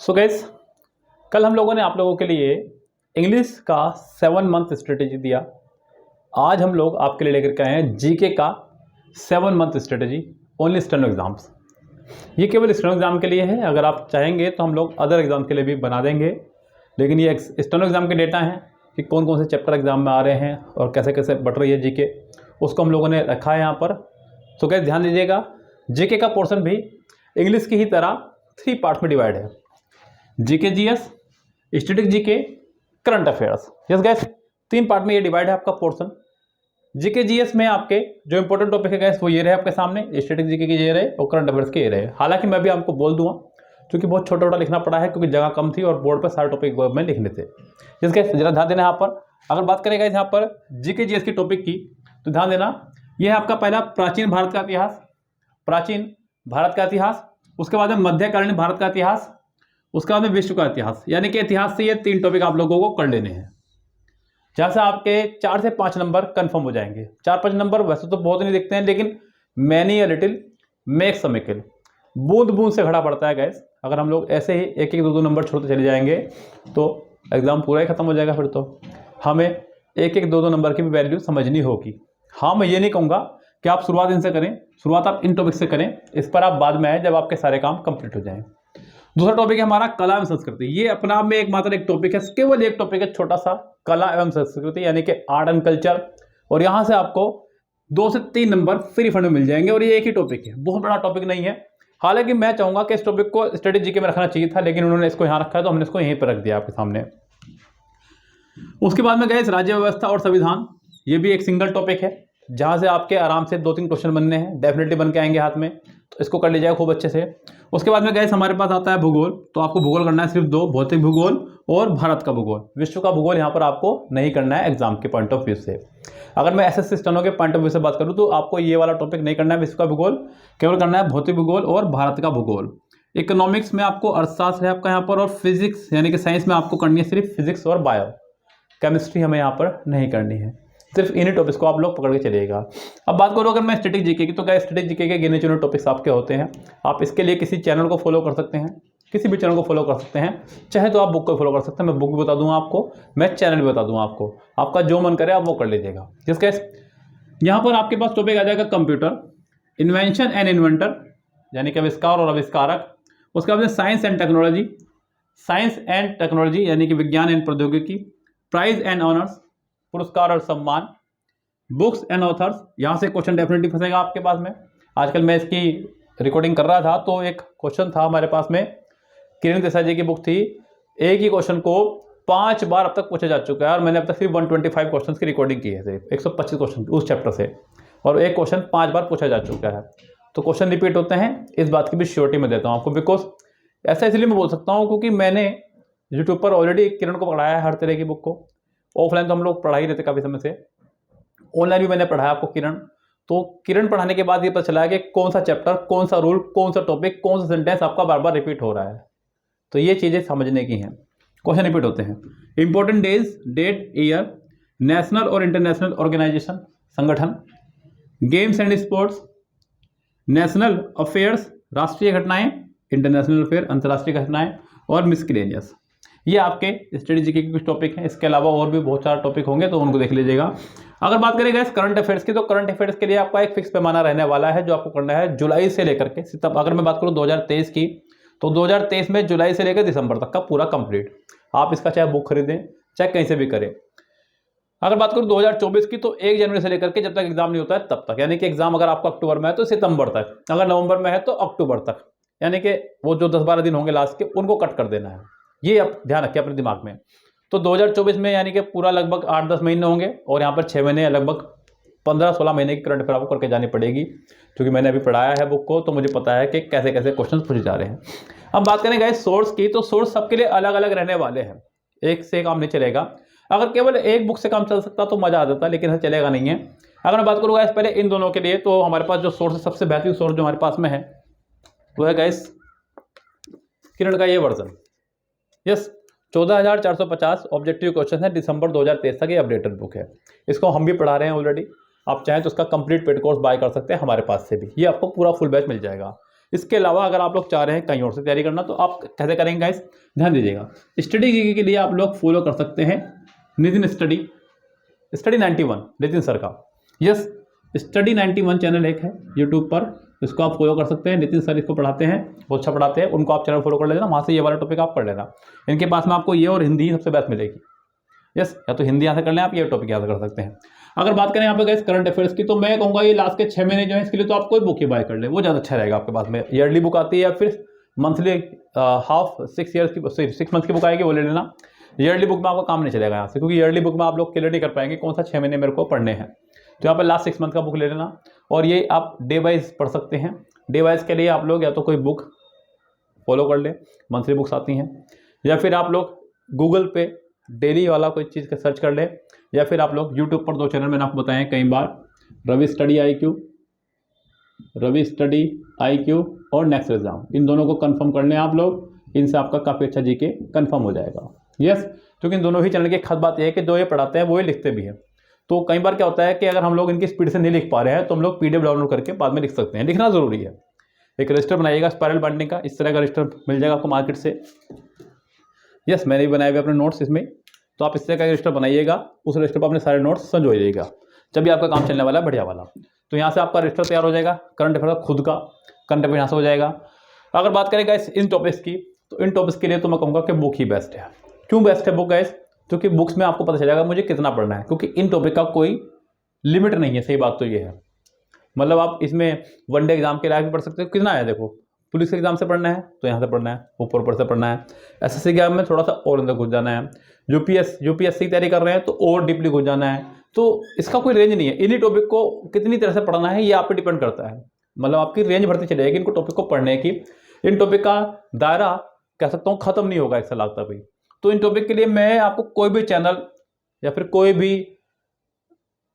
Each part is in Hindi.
सो गाइस, कल हम लोगों ने आप लोगों के लिए इंग्लिश का 7 मंथ स्ट्रेटेजी दिया। आज हम लोग आपके लिए लेकर के आए हैं जीके का 7 month strategy only steno exams. ये केवल स्टेनो एग्जाम के लिए है। अगर आप चाहेंगे तो हम लोग अदर एग्जाम के लिए भी बना देंगे, लेकिन ये स्टेनो एग्जाम के डेटा हैं कि कौन कौन से चैप्टर एग्जाम में आ रहे हैं और कैसे कैसे बढ़ रही है जीके, उसको हम लोगों ने रखा है यहाँ पर। तो गाइस ध्यान दीजिएगा, जीके का पोर्शन भी इंग्लिश की ही तरह 3 पार्ट में डिवाइड है। GK GS, static GK, current affairs. Yes guys, 3 part में ये डिवाइड है आपका पोर्शन। जीके जीएस में आपके जो इंपॉर्टेंट टॉपिक है गाइस वो ये रहे आपके सामने, स्टैटिक जीके के ये रहे और करंट अफेयर्स के ये रहे। हालांकि मैं भी आपको बोल दूंगा क्योंकि बहुत छोटा छोटा लिखना पड़ा है, क्योंकि जगह कम थी और बोर्ड पर सारे टॉपिक में लिखने थे। यस गाइस, जरा ध्यान देना यहाँ पर। अगर बात करें गाइस यहाँ पर जीके जीएस की टॉपिक की, तो ध्यान देना, यह है आपका पहला प्राचीन भारत का इतिहास, प्राचीन भारत का इतिहास। उसके बाद में मध्यकालीन भारत का इतिहास, उसके बाद में विश्व का इतिहास। यानी कि इतिहास से ये 3 टॉपिक आप लोगों को कर लेने हैं, जहाँ से आपके 4 से 5 नंबर कंफर्म हो जाएंगे। 4-5 नंबर वैसे तो बहुत नहीं दिखते हैं, लेकिन many a little makes a mickle, बूंद बूंद से घड़ा पड़ता है गैस। अगर हम लोग ऐसे ही 1-1, 2-2 नंबर छोड़ते चले जाएंगे तो एग्जाम पूरा ही खत्म हो जाएगा। फिर तो हमें 1-1, 2-2 नंबर की भी वैल्यू समझनी होगी। हाँ, मैं ये नहीं कहूँगा कि आप शुरुआत इनसे करें, शुरुआत आप इन टॉपिक से करें, इस पर आप बाद में आए जब आपके सारे काम कंप्लीट हो जाएं। दूसरा टॉपिक है हमारा कला एवं संस्कृति। ये अपना आप में एकमात्र एक टॉपिक है, केवल एक टॉपिक है छोटा सा, कला एवं संस्कृति यानी कि आर्ट एंड कल्चर। और यहाँ से आपको 2 से 3 नंबर फ्री फंड में मिल जाएंगे और ये एक ही टॉपिक है, बहुत बड़ा टॉपिक नहीं है। हालांकि मैं चाहूंगा कि इस टॉपिक को स्टैटिक जीके में रखना चाहिए था, लेकिन उन्होंने इसको यहाँ रखा है तो हमने इसको यहीं पर रख दिया आपके सामने। उसके बाद में गए राज्य व्यवस्था और संविधान। ये भी एक सिंगल टॉपिक है, जहाँ से आपके आराम से 2-3 क्वेश्चन बनने हैं, डेफिनेटली बन के आएंगे हाथ में, तो इसको कर लीजिएगा खूब अच्छे से। उसके बाद में गए हमारे पास आता है भूगोल। तो आपको भूगोल करना है सिर्फ 2, भौतिक भूगोल और भारत का भूगोल। विश्व का भूगोल यहाँ पर आपको नहीं करना है एग्जाम के पॉइंट ऑफ व्यू से। अगर मैं एसएससी स्टेनो के पॉइंट ऑफ व्यू से बात करूँ तो आपको ये वाला टॉपिक नहीं करना है विश्व का भूगोल, केवल करना है भौतिक भूगोल और भारत का भूगोल। इकोनॉमिक्स में आपको अर्थशास्त्र है आपका यहाँ पर, और फिजिक्स यानी कि साइंस में आपको करनी है सिर्फ फिजिक्स और बायो। केमिस्ट्री हमें यहाँ पर नहीं करनी है, सिर्फ इन्हीं टॉपिक्स को आप लोग पकड़ के चलिएगा। अब बात करो अगर मैं स्टैटिक जीके की, तो क्या स्टैटिक जीके के गिने चुने टॉपिक्स आपके होते हैं। आप इसके लिए किसी चैनल को फॉलो कर सकते हैं, किसी भी चैनल को फॉलो कर सकते हैं, चाहे तो आप बुक को फॉलो कर सकते हैं। मैं बुक भी बता दूंगा आपको, मैं चैनल भी बता दूंगा आपको, आपका जो मन करे आप वो कर लीजिएगा। जिसके यहाँ पर आपके पास टॉपिक आ जाएगा कंप्यूटर, इन्वेंशन एंड इन्वेंटर यानी कि आविष्कार और आविष्कारक। उसके बाद science and technology, science and technology यानी कि विज्ञान एंड प्रौद्योगिकी। प्राइज एंड ऑनर्स, पुरस्कार और सम्मान। बुक्स एंड ऑथर्स, यहाँ से क्वेश्चन डेफिनेटली फंसेगा आपके पास में। आजकल मैं इसकी रिकॉर्डिंग कर रहा था तो एक क्वेश्चन था हमारे पास में, किरण देसाई जी की बुक थी। एक ही क्वेश्चन को 5 बार अब तक पूछा जा चुका है और मैंने अब तक सिर्फ 125 क्वेश्चन की रिकॉर्डिंग की है, सिर्फ 125 क्वेश्चन उस चैप्टर से, और एक क्वेश्चन 5 बार पूछा जा चुका है। तो क्वेश्चन रिपीट होते हैं, इस बात की भी श्योरिटी मैं देता हूँ आपको। बिकॉज ऐसा इसलिए मैं बोल सकता हूँ क्योंकि मैंने यूट्यूब पर ऑलरेडी किरण को पढ़ाया है हर तरह की बुक को। ऑफलाइन तो हम लोग पढ़ा ही रहते काफ़ी समय से, ऑनलाइन भी मैंने पढ़ाया आपको किरण। तो किरण पढ़ाने के बाद ये पता चला है कि कौन सा चैप्टर, कौन सा रूल, कौन सा टॉपिक, कौन सा सेंटेंस आपका बार बार रिपीट हो रहा है। तो ये चीज़ें समझने की हैं। क्वेश्चन रिपीट होते हैं। Important days, date, year, national और इंटरनेशनल ऑर्गेनाइजेशन, संगठन। Games and sports, national affairs, राष्ट्रीय घटनाएं, इंटरनेशनल अफेयर, अंतर्राष्ट्रीय घटनाएं, और मिसलेनियस। ये आपके स्टैटिक जीके के कुछ टॉपिक हैं। इसके अलावा और भी बहुत सारे टॉपिक होंगे तो उनको देख लीजिएगा। अगर बात करें गाइस करंट अफेयर्स की, तो करंट अफेयर्स के लिए आपका एक फिक्स पैमाना रहने वाला है जो आपको करना है जुलाई से लेकर के सितंबर। अगर मैं बात करूं 2023 की, तो 2023 में जुलाई से लेकर दिसंबर तक का पूरा कंप्लीट। आप इसका चाहे बुक खरीदें चाहे कहीं से भी करें। अगर बात करूं 2024 की, तो 1 जनवरी से लेकर के जब तक एग्जाम नहीं होता है तब तक, यानी कि एग्जाम अगर आपका अक्टूबर में है तो सितंबर तक, अगर नवंबर में है तो अक्टूबर तक, यानी कि वो जो 10-12 दिन होंगे लास्ट के उनको कट कर देना है। ये आप ध्यान रखिए अपने दिमाग में। तो 2024 में यानी कि पूरा लगभग 8-10 महीने होंगे, और यहाँ पर 6 महीने, लगभग 15-16 महीने की करंट अफेयर आपको करके जानी पड़ेगी, क्योंकि मैंने अभी पढ़ाया है बुक को, तो मुझे पता है कि कैसे कैसे क्वेश्चन पूछे जा रहे हैं। अब बात करें गाइस सोर्स की, तो सोर्स सबके लिए अलग अलग रहने वाले हैं, एक से काम नहीं चलेगा। अगर केवल एक बुक से काम चल सकता तो मजा आ जाता, लेकिन ऐसा चलेगा नहीं है। अगर मैं बात करूँ गाइस पहले इन दोनों के लिए, तो हमारे पास जो सोर्स है, सबसे बेहतरीन सोर्स जो हमारे पास में है वो है गाइस किरण का ये वर्जन। यस, 14,450 ऑब्जेक्टिव क्वेश्चन है, दिसंबर 2023 तक ये अपडेटेड बुक है। इसको हम भी पढ़ा रहे हैं ऑलरेडी। आप चाहें तो उसका कंप्लीट पेड कोर्स बाय कर सकते हैं हमारे पास से भी, ये आपको पूरा फुल बैच मिल जाएगा। इसके अलावा अगर आप लोग चाह रहे हैं कहीं और से तैयारी करना तो आप कैसे करेंगे गाइस, ध्यान दीजिएगा। स्टडी जीके के लिए आप लोग फॉलो कर सकते हैं नितिन स्टडी 91 नितिन सर का। यस, स्टडी 91 चैनल एक है यूट्यूब पर, इसको आप फॉलो कर सकते हैं। नितिन सर इसको पढ़ाते हैं, बहुत अच्छा पढ़ाते हैं, उनको आप चैनल फॉलो कर लेना, वहाँ से ये वाला टॉपिक आप पढ़ लेना। इनके पास में आपको ये और हिंदी सबसे बेस्ट मिलेगी। यस, या तो हिंदी यहाँ से कर लें आप, ये टॉपिक यहाँ से कर सकते हैं। अगर बात करें यहाँ पे गाइस करंट अफेयर्स की, तो मैं कहूँगा ये लास्ट के 6 महीने जो है इसके लिए तो आप कोई बुक ही बाय कर ले, वो ज़्यादा अच्छा रहेगा आपके पास में। ईयरली बुक आती है या फिर मंथली हाफ 6 मंथ की बुक आएगी, वो ले लेना। ईयरली बुक में आपका काम नहीं चलेगा यहाँ से, क्योंकि ईयरली बुक में आप लोग क्लियर नहीं कर पाएंगे कौन सा 6 महीने मेरे को पढ़ने हैं। तो यहाँ पर लास्ट 6 मंथ का बुक ले लेना, और ये आप डे वाइज पढ़ सकते हैं। डे वाइज के लिए आप लोग या तो कोई बुक फॉलो कर ले, मंथली बुक्स आती हैं, या फिर आप लोग गूगल पे डेली वाला कोई चीज़ का सर्च कर ले, या फिर आप लोग यूट्यूब पर 2 चैनल मैंने आपको बताए हैं कई बार, रवि स्टडी IQ और नेक्स्ट एग्जाम, इन दोनों को कंफर्म कर लें आप लोग। इनसे आपका काफ़ी अच्छा जीके कंफर्म हो जाएगा। यस, क्योंकि इन दोनों ही चैनल की खास बात यह है कि जो ये पढ़ाते हैं वो ये लिखते भी हैं। तो कई बार क्या होता है कि अगर हम लोग इनकी स्पीड से नहीं लिख पा रहे हैं तो हम लोग PDF डाउनलोड करके बाद में लिख सकते हैं। लिखना ज़रूरी है। एक रजिस्टर बनाइएगा स्पाइरल बाइंडिंग का, इस तरह का रजिस्टर मिल जाएगा आपको मार्केट से। यस, मैंने भी बनाए हुए अपने नोट्स इसमें, तो आप इस तरह का रजिस्टर बनाइएगा, उस रजिस्टर पर अपने सारे नोट्स संजोइएगा, जब भी आपका काम चलने वाला है बढ़िया वाला। तो यहाँ से आपका रजिस्टर तैयार हो जाएगा, करंट अफेयर का खुद का करंट अफेयर यहाँ से हो जाएगा। अगर बात करें गाइस इन टॉपिक्स की, तो इन टॉपिक्स के लिए तो मैं कहूँगा कि बुक ही बेस्ट है। क्यों बेस्ट है बुक गाइस? क्योंकि बुक्स में आपको पता चलेगा मुझे कितना पढ़ना है, क्योंकि इन टॉपिक का कोई लिमिट नहीं है। सही बात तो ये है, मतलब आप इसमें वनडे एग्जाम के लायक भी पढ़ सकते हो। कितना है देखो, पुलिस के एग्जाम से पढ़ना है तो यहाँ से पढ़ना है, ऊपर से पढ़ना है। SSC एग्जाम में थोड़ा सा और अंदर घुस जाना है, UPSC की तैयारी कर रहे हैं तो और डीपली घुस जाना है। तो इसका कोई रेंज नहीं है। इन्हीं टॉपिक को कितनी तरह से पढ़ना है ये आप पे डिपेंड करता है, मतलब आपकी रेंज बढ़ती चली जाएगी इनको टॉपिक को पढ़ने की। इन टॉपिक का दायरा कह सकता हूँ खत्म नहीं होगा 1 साल तक भी। तो इन टॉपिक के लिए मैं आपको कोई भी चैनल या फिर कोई भी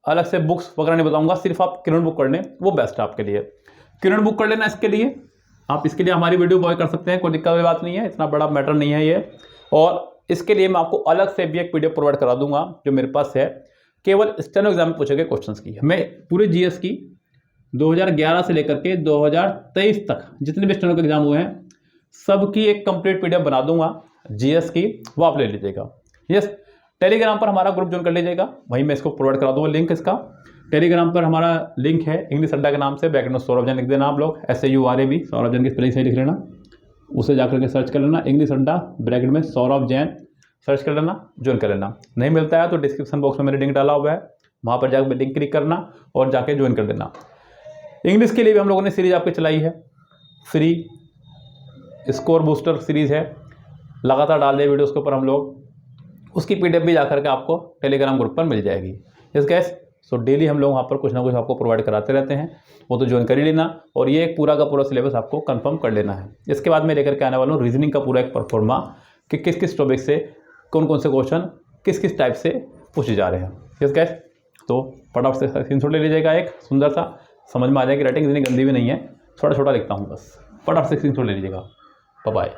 अलग से बुक्स वगैरह नहीं बताऊंगा, सिर्फ आप किरण बुक कर लें, वो बेस्ट है आपके लिए। किरण बुक कर लेना, इसके लिए आप इसके लिए हमारी वीडियो बॉय कर सकते हैं, कोई दिक्कत वाली बात नहीं है, इतना बड़ा मैटर नहीं है ये। और इसके लिए मैं आपको अलग से भी एक PDF प्रोवाइड करा दूंगा जो मेरे पास है, केवल स्टेनो एग्जाम में पूछे गए क्वेश्चंस की। मैं पूरे GS की 2011 से लेकर के 2023 तक जितने भी स्टेनो के एग्जाम हुए हैं सबकी एक कंप्लीट PDF बना दूंगा GS की, वो आप ले लीजिएगा। यस, टेलीग्राम पर हमारा ग्रुप ज्वाइन कर लीजिएगा, वहीं मैं इसको प्रोवाइड करा दूंगा लिंक इसका। टेलीग्राम पर हमारा लिंक है इंग्लिश अड्डा के नाम से, बैकग्राउंड में सौरभ जैन लिख देना आप लोग, SAURAB, सौरभ जैन की स्पेलिंग सही लिख लेना, उसे जाकर के सर्च कर लेना, इंग्लिश अड्डा ब्रैकेट में सौरभ जैन सर्च कर लेना, ज्वाइन कर लेना। नहीं मिलता है तो डिस्क्रिप्शन बॉक्स में मैंने लिंक डाला हुआ है, वहाँ पर जाकर लिंक क्लिक करना और जाके ज्वाइन कर देना। इंग्लिश के लिए भी हम लोगों ने सीरीज आपकी चलाई है, फ्री स्कोर बूस्टर सीरीज़ है, लगातार डाल रहे वीडियोज़ के ऊपर हम लोग, उसकी PDF भी जाकर के आपको टेलीग्राम ग्रुप पर मिल जाएगी। इस गैस सो डेली हम लोग वहाँ पर कुछ ना कुछ आपको प्रोवाइड कराते रहते हैं, वो तो ज्वाइन कर ही लेना, और ये एक पूरा का पूरा सिलेबस आपको कंफर्म कर लेना है। इसके बाद मैं लेकर के आने वाला हूँ रीजनिंग का पूरा एक परफॉर्मा कि किस किस टॉपिक से कौन कौन से क्वेश्चन किस किस टाइप से पूछे जा रहे हैं। इस गैस तो फटाफट से स्क्रीनशॉट ले लीजिएगा, एक सुंदर सा, समझ में आ जाएगी। राइटिंग इतनी गंदी भी नहीं है, छोटा छोटा लिखता हूँ बस, फटाफट से स्क्रीनशॉट ले लीजिएगा। Bye bye.